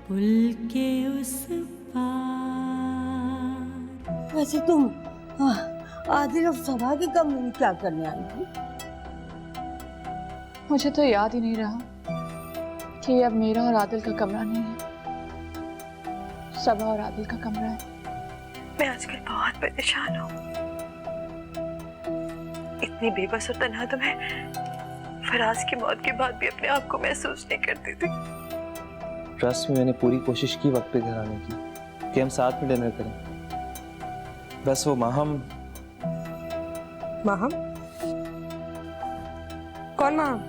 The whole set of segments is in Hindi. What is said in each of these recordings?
पुल के उस पार। वैसे तुम आदिल और सबा के कमरे में क्या करने आई थी? मुझे तो याद ही नहीं रहा कि ये अब मेरा और आदिल का कमरा नहीं है, सबा और आदिल का कमरा है। मैं आजकल बहुत परेशान हूँ। इतनी बेबस और तन्हा तो मैं फराज की मौत के बाद भी अपने आप को महसूस नहीं करती थी। ट्रस्ट में मैंने पूरी कोशिश की वक्त पे घर आने की, कि हम साथ में डिनर करें। बस वो माहम कौन Maham?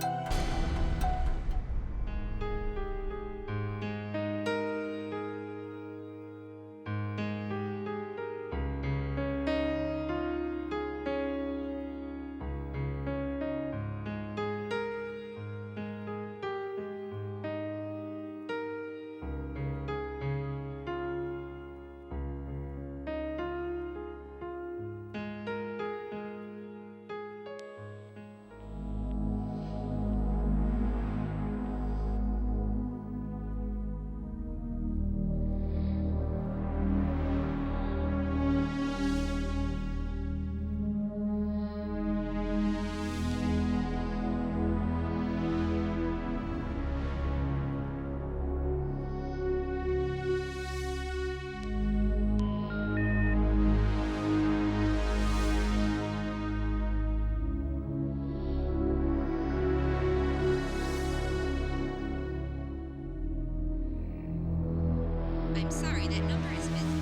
I'm sorry, that number is busy.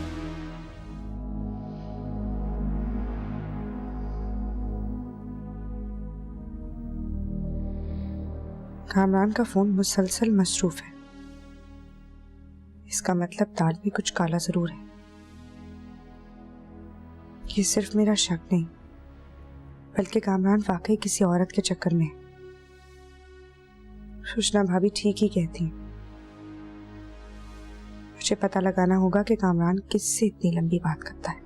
Kamran का फोन मुसलसल मसरूफ है। इसका मतलब ताल में कुछ काला जरूर है। ये सिर्फ मेरा शक नहीं, बल्कि कामरान वाकई किसी औरत के चक्कर में है। सुषमा भाभी ठीक ही कहती। मुझे पता लगाना होगा कि कामरान किससे इतनी लंबी बात करता है।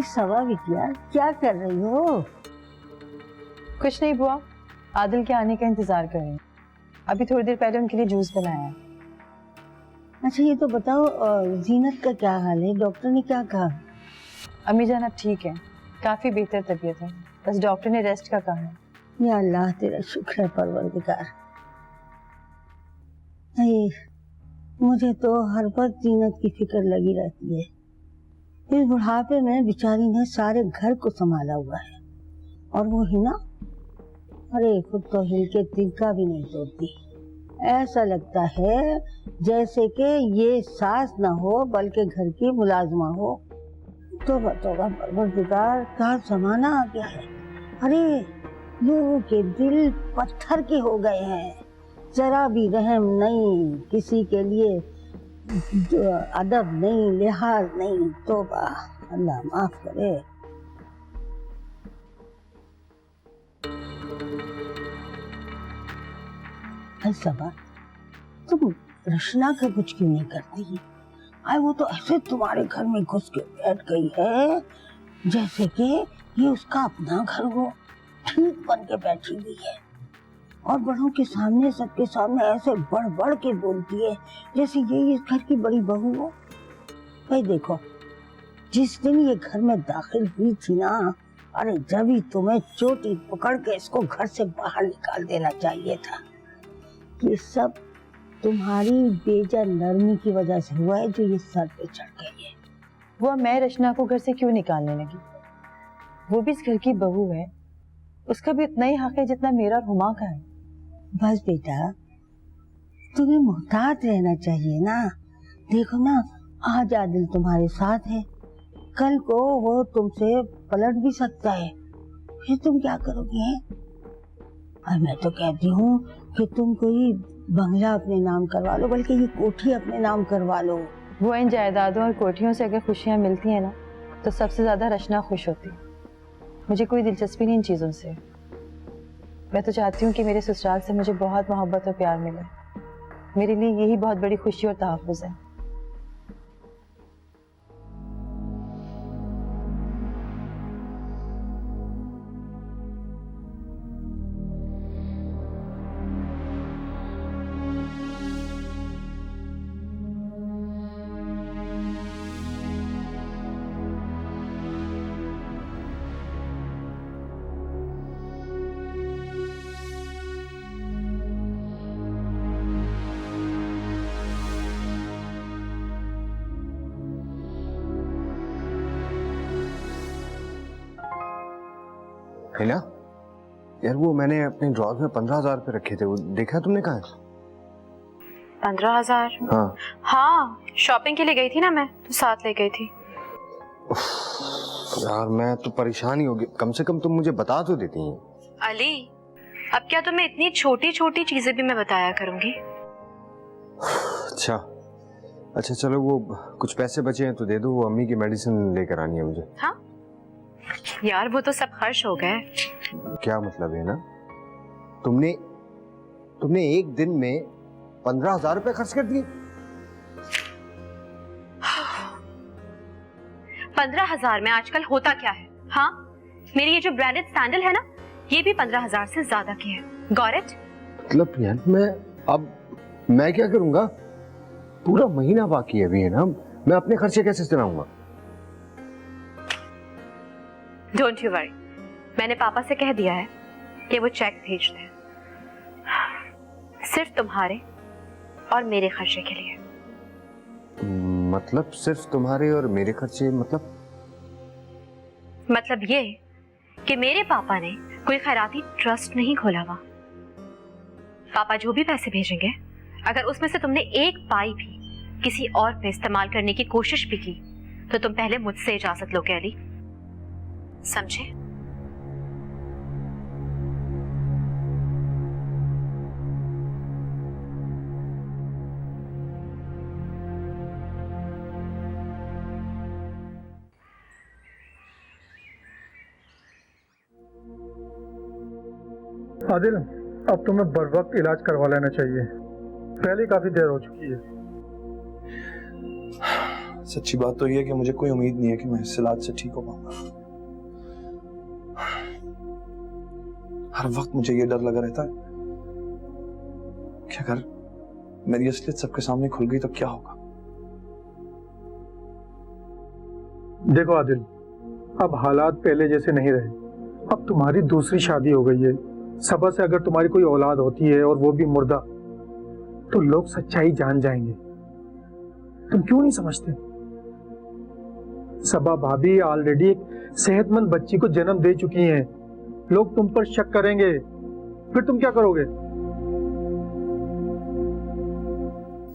सबा बिटिया, क्या कर रही हो? कुछ नहीं बुआ, आदिल के आने का इंतजार कर रही हूँ। अभी थोड़ी देर पहले उनके लिए जूस बनाया है। अच्छा ये तो बताओ, जीनत का क्या हाल है? डॉक्टर ने क्या कहा? अम्मी जान अब ठीक है, काफी बेहतर तबीयत है, बस डॉक्टर ने रेस्ट का कहा है। या अल्लाह तेरा शुक्र है परवरदिगार। नहीं, मुझे तो हर वक्त जीनत की फिक्र लगी रहती है। इस बुढ़ापे में बेचारी ने सारे घर को संभाला हुआ है, और वो हिना, अरे खुद तो हिल के तिनका भी नहीं तोड़ती। ऐसा लगता है जैसे कि ये सास ना हो बल्कि घर की मुलाजमा हो। तौबा तौबा परवरदिगार, क्या जमाना आ गया है। अरे लोगों के दिल पत्थर के हो गए हैं, जरा भी रहम नहीं, किसी के लिए अदब नहीं, लिहाज नहीं। तौबा, अल्लाह माफ करे। ऐसा बात तुम रचना का कुछ क्यों नहीं करती? आए वो तो ऐसे तुम्हारे घर में घुस के बैठ गई है जैसे कि ये उसका अपना घर हो, ठीक बन के बैठी हुई है, और बड़ों के सामने, सबके सामने ऐसे बढ़ बढ़ के बोलती है जैसे ये इस घर की बड़ी बहू हो। भाई देखो, जिस दिन ये घर में दाखिल हुई थी ना, अरे जब ही तुम्हें चोटी पकड़ के इसको घर से बाहर निकाल देना चाहिए था। ये सब तुम्हारी बेजा नरमी की वजह से हुआ है जो ये सर पे चढ़ गई है। वो मैं रचना को घर से क्यों निकालने लगी? वो भी इस घर की बहू है, उसका भी उतना ही हक है जितना मेरा और हुमा का है। बस बेटा, तुम्हें मोहतात रहना चाहिए ना। देखो ना, आज आदिल तुम्हारे साथ है, कल को वो तुमसे पलट भी सकता है, फिर तुम क्या करोगे? और मैं तो कहती हूँ कि तुम कोई बंगला अपने नाम करवा लो, बल्कि ये कोठी अपने नाम करवा लो। वो इन जायदादों और कोठियों से अगर खुशियां मिलती हैं ना, तो सबसे ज्यादा रचना खुश होती है। मुझे कोई दिलचस्पी नहीं इन चीजों से। मैं तो चाहती हूँ कि मेरे ससुराल से मुझे बहुत मोहब्बत और प्यार मिले। मेरे लिए यही बहुत बड़ी खुशी और तहफ्फुज़ है। है ना यार, वो मैंने अपने ड्रॉर में 15,000 रुपए रखे थे, वो देखा तुमने? कहाँ है? 15,000? हाँ हाँ, शॉपिंग के लिए गई थी ना मैं, तो साथ ले गई थी। यार मैं तो परेशान ही हो गया, कम से कम तुम मुझे बता तो देती हैं। अली, अब क्या तुम्हें इतनी छोटी छोटी चीजें भी मैं बताया करूंगी? अच्छा अच्छा, चलो वो कुछ पैसे बचे हैं तो दे दो, वो अम्मी की मेडिसिन लेकर आनी है मुझे। हाँ यार, वो तो सब खर्च हो गए। क्या मतलब है ना, तुमने एक दिन में 15,000 रुपए खर्च कर दिए? 15,000 में आजकल होता क्या है? हाँ, मेरी ये जो ब्रांडेड सैंडल है ना, ये भी 15,000 से ज्यादा की है। Got it? मतलब यार मैं क्या करूंगा? पूरा महीना बाकी है अभी, है ना? मैं अपने खर्चे कैसे चलाऊंगा? डोंट यू वरी, मैंने पापा से कह दिया है कि वो चेक भेज दें, सिर्फ तुम्हारे और मेरे खर्चे के लिए। मतलब सिर्फ तुम्हारे और मेरे खर्चे? मतलब ये कि मेरे पापा ने कोई खैराती ट्रस्ट नहीं खोला हुआ। पापा जो भी पैसे भेजेंगे, अगर उसमें से तुमने एक पाई भी किसी और पे इस्तेमाल करने की कोशिश भी की, तो तुम पहले मुझसे इजाजत लोगे अली, समझे? आदिल, अब तुम्हें बर वक्त इलाज करवा लेना चाहिए, पहले काफी देर हो चुकी है। सच्ची बात तो ये है कि मुझे कोई उम्मीद नहीं है कि मैं इस इलाज से ठीक हो पाऊंगा। हर वक्त मुझे ये डर लगा रहता है कि अगर मेरी असलियत सबके सामने खुल गई तो क्या होगा। देखो आदिल, अब हालात पहले जैसे नहीं रहे। अब तुम्हारी दूसरी शादी हो गई है। सबा से अगर तुम्हारी कोई औलाद होती है और वो भी मुर्दा, तो लोग सच्चाई जान जाएंगे। तुम क्यों नहीं समझते? सबा भाभी ऑलरेडी एक सेहतमंद बच्ची को जन्म दे चुकी हैं। लोग तुम पर शक करेंगे, फिर तुम क्या करोगे?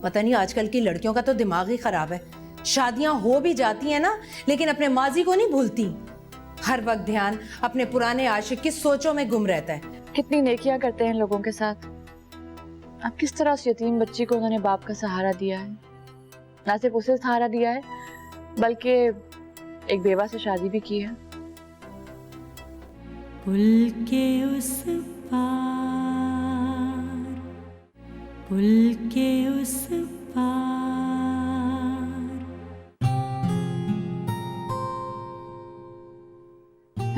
पता नहीं आजकल की लड़कियों का तो दिमाग ही खराब है। शादियां हो भी जाती हैं ना, लेकिन अपने माजी को नहीं भूलती। हर वक्त ध्यान अपने पुराने आशिक की सोचों में गुम रहता है। कितनी नेकियां करते हैं लोगों के साथ। अब किस तरह उस यतीम बच्ची को उन्होंने बाप का सहारा दिया है। ना सिर्फ उसे सहारा दिया है, बल्कि एक बेवा से शादी भी की है। पुल के उस पार, पुल के उस पार।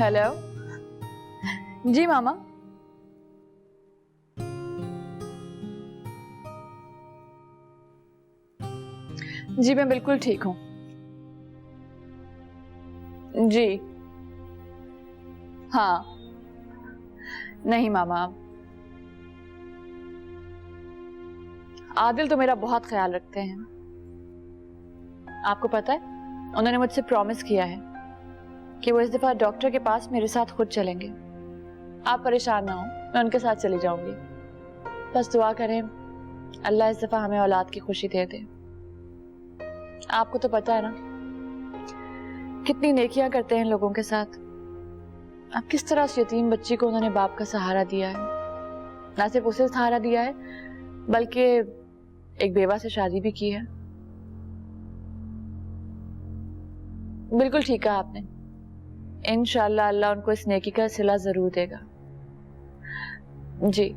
हेलो जी मामा। जी मैं बिल्कुल ठीक हूँ जी। हाँ नहीं मामा, आदिल तो मेरा बहुत ख्याल रखते हैं। आपको पता है, उन्होंने मुझसे प्रॉमिस किया है कि वो इस दफा डॉक्टर के पास मेरे साथ खुद चलेंगे। आप परेशान ना हो, मैं उनके साथ चली जाऊंगी। बस दुआ करें अल्लाह इस दफा हमें औलाद की खुशी दे दे। आपको तो पता है ना कितनी नेकियां करते हैं लोगों के साथ। अब किस तरह उस यतीम बच्ची को उन्होंने बाप का सहारा दिया है। ना सिर्फ उसे सहारा दिया है, बल्कि एक बेवा से शादी भी की है। बिल्कुल ठीक कहा आपने। इंशाअल्लाह अल्लाह उनको इस नेकी का सिला जरूर देगा। जी,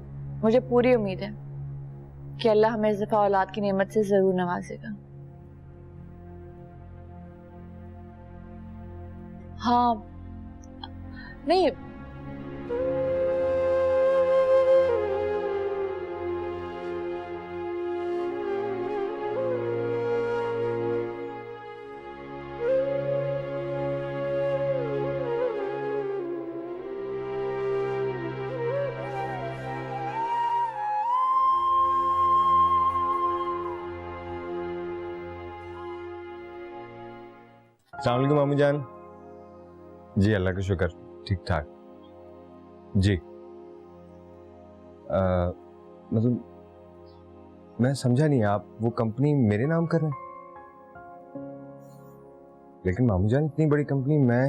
मुझे पूरी उम्मीद है कि अल्लाह हमें इस दफा औलाद की नेमत से जरूर नवाजेगा। हाँ, नहीं, अस्सलाम वालेकुम मामू जान। जी अल्लाह का शुक्र, ठीक ठाक। जी मतलब मैं समझा नहीं, आप वो कंपनी मेरे नाम कर रहे हैं? लेकिन मामू जान इतनी बड़ी कंपनी मैं...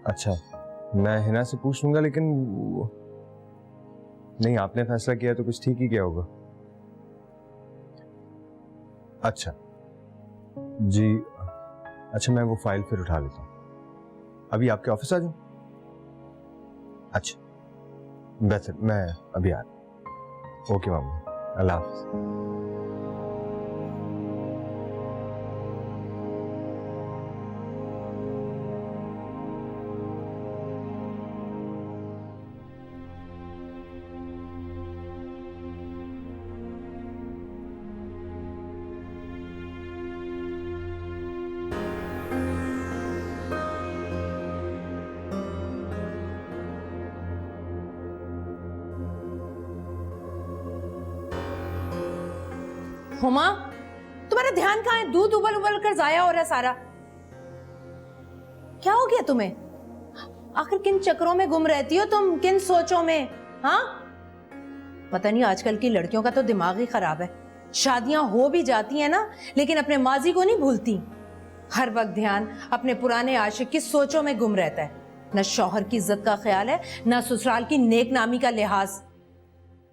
अच्छा, मैं हिना से पूछ लूंगा, लेकिन नहीं, आपने फैसला किया तो कुछ ठीक ही किया होगा। अच्छा जी, अच्छा मैं वो फाइल फिर उठा लेता हूँ। अभी आपके ऑफिस आ जाऊँ? अच्छा बेहतर, मैं अभी आ रहा हूँ। ओके मामू, अल्लाह हाफिज़। हुमा, तुम्हारा ध्यान कहाँ है? दूध उबल उबल कर जाया हो रहा है सारा। क्या हो गया तुम्हें? आखिर किन चक्रों में गुम रहती हो तुम, किन सोचों में? हाँ, पता नहीं आजकल की लड़कियों का तो दिमाग ही खराब है। शादियां हो भी जाती हैं ना, लेकिन अपने माजी को नहीं भूलती। हर वक्त ध्यान अपने पुराने आशिक की सोचों में गुम रहता है। न शौहर की इज्जत का ख्याल है, न ससुराल की नेक नामी का लिहाज।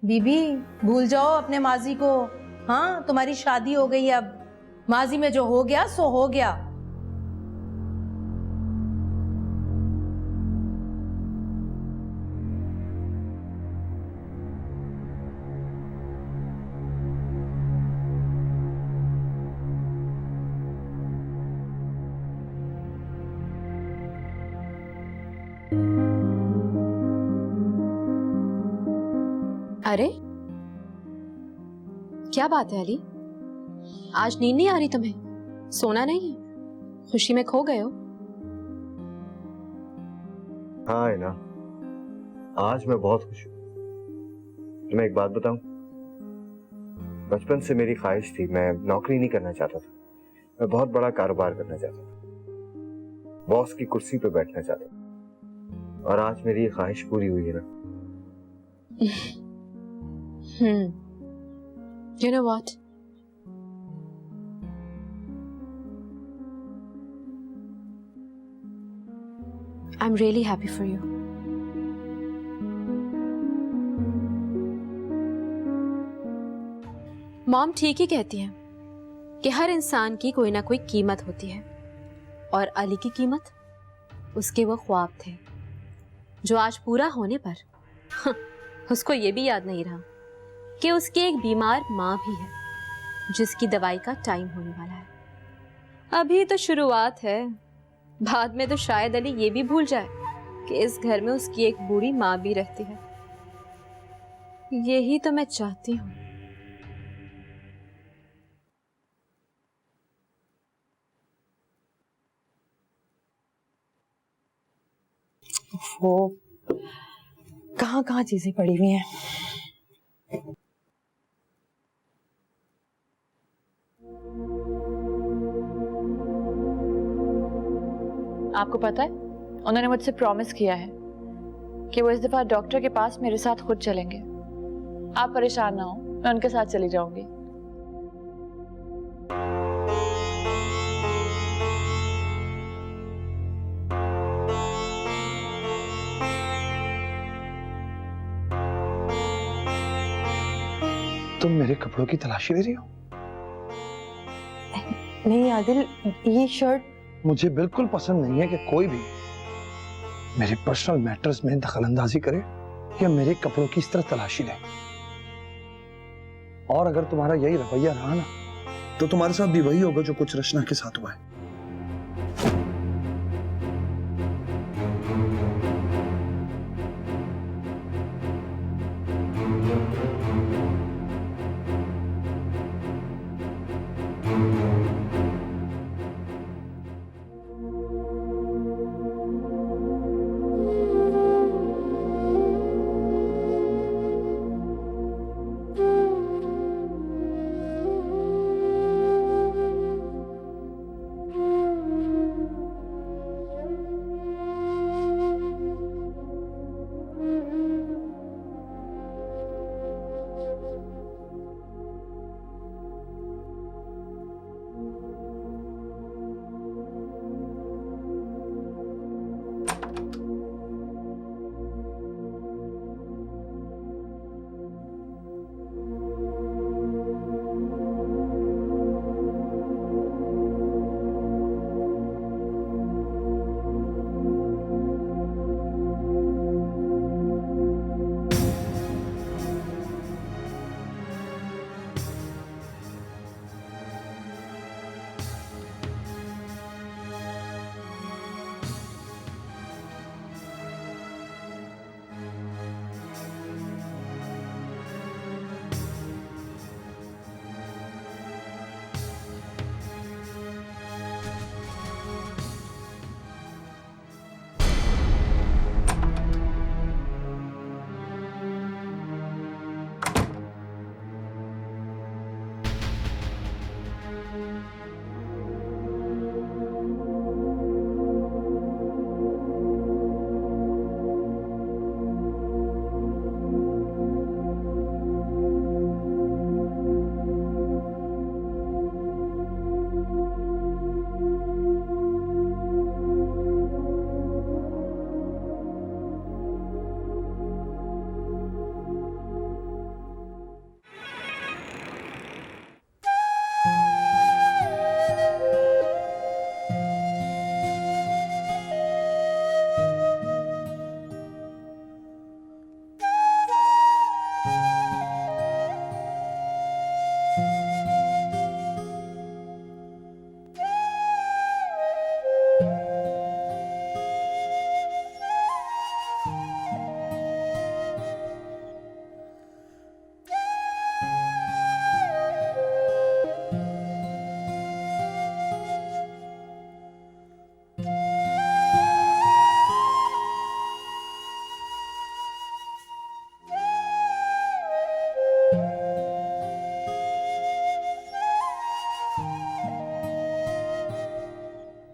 बीबी, भूल जाओ अपने माजी को। हाँ, तुम्हारी शादी हो गई, अब माजी में जो हो गया सो हो गया। अरे क्या बात है अली, आज नींद नहीं आ रही तुम्हें? सोना नहीं है? खुशी में खो गए हो? हाँ है ना, आज मैं बहुत खुश हूँ। तुम्हें एक बात बताऊं, बचपन से मेरी ख्वाहिश थी, मैं नौकरी नहीं करना चाहता था, मैं बहुत बड़ा कारोबार करना चाहता था, बॉस की कुर्सी पे बैठना चाहता था, और आज मेरी ये ख्वाहिश पूरी हुई है ना। You know what? I'm really happy for you. Mom ठीक ही कहती हैं कि हर इंसान की कोई ना कोई कीमत होती है, और अली की कीमत उसके वो ख्वाब थे जो आज पूरा होने पर उसको ये भी याद नहीं रहा कि उसकी एक बीमार माँ भी है जिसकी दवाई का टाइम होने वाला है। अभी तो शुरुआत है, बाद में तो शायद अली ये भी भूल जाए कि इस घर में उसकी एक बूढ़ी माँ भी रहती है। यही तो मैं चाहती हूँ। वो कहाँ कहाँ चीजें पड़ी हुई हैं। आपको पता है, उन्होंने मुझसे प्रॉमिस किया है कि वो इस दफा डॉक्टर के पास मेरे साथ खुद चलेंगे। आप परेशान ना हो, मैं उनके साथ चली जाऊंगी। तुम मेरे कपड़ों की तलाशी ले रही हो? नहीं आदिल, ये शर्ट मुझे बिल्कुल पसंद नहीं है कि कोई भी मेरे पर्सनल मैटर्स में दखलंदाजी करे या मेरे कपड़ों की इस तरह तलाशी ले। और अगर तुम्हारा यही रवैया रहा ना, तो तुम्हारे साथ भी वही होगा जो कुछ रचना के साथ हुआ है।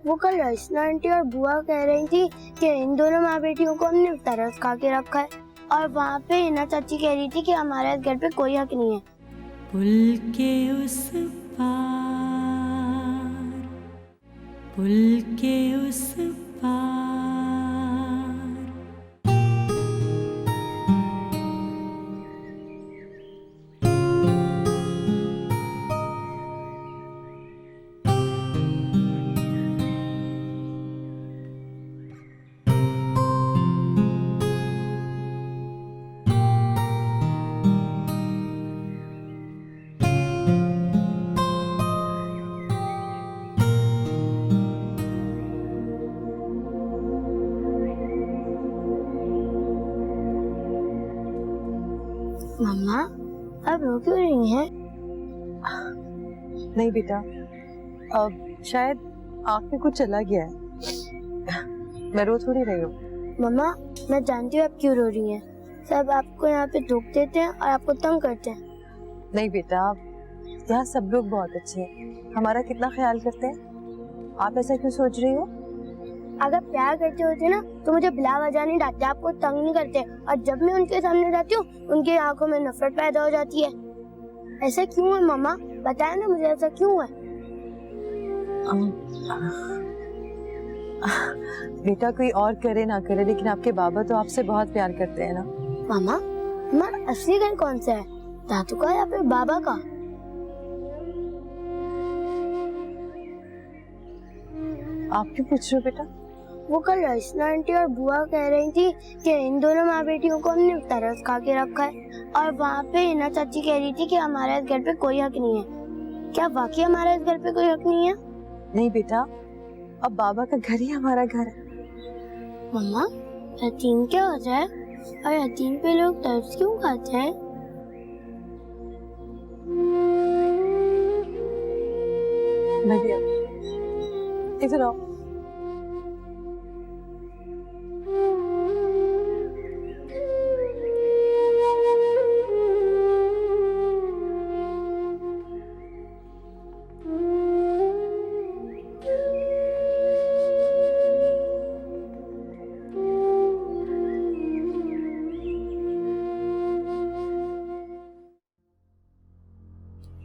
वो कल रचना आंटी और बुआ कह रही थी कि इन दोनों माँ बेटियों को हमने तरस खा के रखा है, और वहाँ पे हिना चाची कह रही थी कि हमारे घर पे कोई हक नहीं है। पुल के उस पार मम्मा अब रो क्यों रही हैं? नहीं बेटा, अब शायद आँख में कुछ चला गया है। मैं रो थोड़ी रही हूँ। मम्मा मैं जानती हूँ आप क्यों रो रही हैं। सब आपको यहाँ पे धोख देते हैं और आपको तंग करते हैं। नहीं बेटा, यहाँ सब लोग बहुत अच्छे हैं, हमारा कितना ख्याल करते हैं। आप ऐसा क्यों सोच रही हो? अगर प्यार करते होते ना तो मुझे बिला वजह नहीं डांटते, आपको तंग नहीं करते, और जब मैं उनके सामने जाती हूँ उनकी आंखों में नफरत पैदा हो जाती है। ऐसा क्यों है मम्मा, बताया ना मुझे ऐसा क्यों है? बेटा कोई और करे ना करे, लेकिन आपके बाबा तो आपसे बहुत प्यार करते हैं ना। मामा हमारा असली घर कौन सा है, दादू का या फिर बाबा का? आप क्यों पूछ रहे हो बेटा? वो कल रचना आंटी और बुआ कह रही थी कि इन दोनों माँ बेटियों को हमने तरस खा के रखा है, और वहाँ पे हिना चाची कह रही थी कि हमारे इस घर पे कोई हक नहीं है। क्या वाकई हमारे इस घर पे कोई हक नहीं है? नहीं बेटा, अब बाबा का घर ही हमारा घर है। मम्मा, यतीम क्या होता है और यतीम पे लोग तरस क्यों खाते हैं? नदिया, इधर आओ।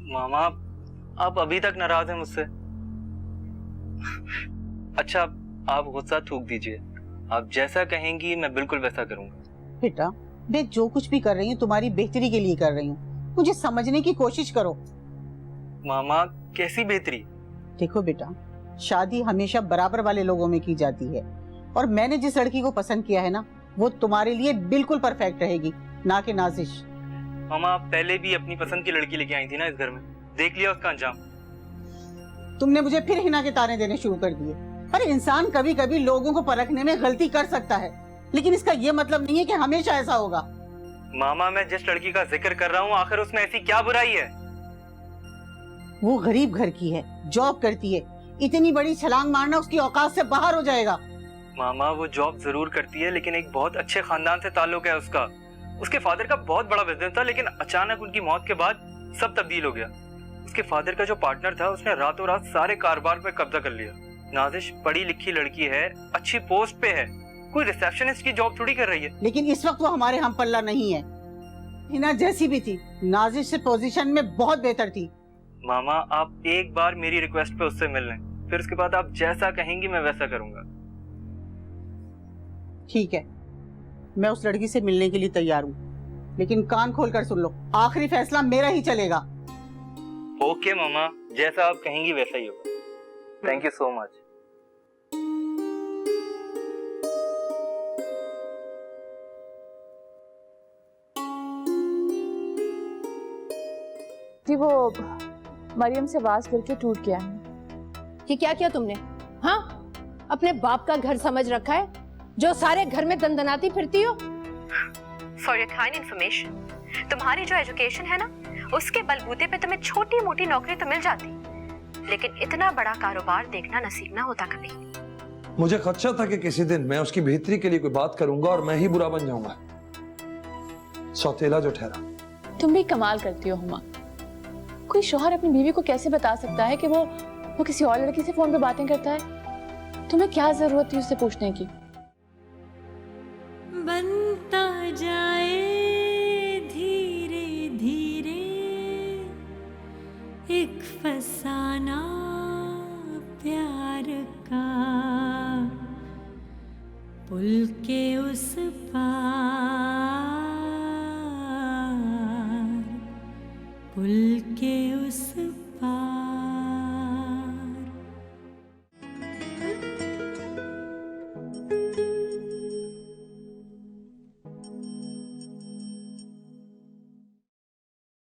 मामा, आप अभी तक नाराज हैं मुझसे? अच्छा, आप गुस्सा थूक दीजिए। आप जैसा कहेंगी मैं बिल्कुल वैसा करूंगा। बेटा, मैं जो कुछ भी कर रही हूँ तुम्हारी बेहतरी के लिए कर रही हूँ, मुझे समझने की कोशिश करो। मामा, कैसी बेहतरी? देखो बेटा, शादी हमेशा बराबर वाले लोगों में की जाती है, और मैंने जिस लड़की को पसंद किया है ना, वो तुम्हारे लिए बिल्कुल परफेक्ट रहेगी, ना कि नाजिश। मामा, आप पहले भी अपनी पसंद की लड़की लेके आई थी ना इस घर में, देख लिया उसका अंजाम। तुमने मुझे फिर हिना के ताने देने शुरू कर दिए। अरे इंसान कभी कभी लोगों को परखने में गलती कर सकता है, लेकिन इसका ये मतलब नहीं है कि हमेशा ऐसा होगा। मामा, मैं जिस लड़की का जिक्र कर रहा हूँ, आखिर उसमें ऐसी क्या बुराई है? वो गरीब घर की है, जॉब करती है, इतनी बड़ी छलांग मारना उसकी औकात से बाहर हो जाएगा। मामा, वो जॉब जरूर करती है, लेकिन एक बहुत अच्छे खानदान से ताल्लुक है उसका। उसके फादर का बहुत बड़ा बिजनेस था, लेकिन अचानक उनकी मौत के बाद सब तब्दील हो गया। उसके फादर का जो पार्टनर था, उसने रातों रात सारे कारोबार पे कब्जा कर लिया। नाजिश पढ़ी लिखी लड़की है, अच्छी पोस्ट पे है, कोई रिसेप्शनिस्ट की जॉब थोड़ी कर रही है। लेकिन इस वक्त वो हमारे हम पल्ला नहीं है। हिना जैसी भी थी, नाजिश से पोजीशन में बहुत बेहतर थी। मामा, आप एक बार मेरी रिक्वेस्ट पे उससे मिल लें, फिर उसके बाद आप जैसा कहेंगी मैं वैसा करूंगा। ठीक है, मैं उस लड़की से मिलने के लिए तैयार हूँ, लेकिन कान खोल कर सुन लो, आखिरी फैसला मेरा ही चलेगा। ओके मामा, जैसा आप कहेंगी वैसा ही होगा। Thank you so much. कि वो मरियम से आवाज करके टूट गया है। कि क्या किया तुमने? हाँ, अपने बाप का घर समझ रखा है, जो सारे घर में दंदनाती फिरती हो। फॉर योर काइंड इंफॉर्मेशन, तुम्हारी जो एजुकेशन है ना, उसके बलबूते पे तुम्हें छोटी मोटी नौकरी तो मिल जाती, लेकिन इतना बड़ा कारोबार देखना नसीब ना होता कभी। मुझे खदशा था कि किसी दिन मैं उसकी बेहतरी के लिए कोई बात करूंगा और मैं ही बुरा बन जाऊंगा। सौतेला जो ठहरा। तुम भी कमाल करती हो हुमा। कोई शौहर अपनी बीवी को कैसे बता सकता है कि वो किसी और लड़की से फोन पे बातें करता है? तुम्हें क्या जरूरत थी उससे पूछने की? बनता जाए धीरे धीरे एक फसाना प्यार का, पुल के उस पार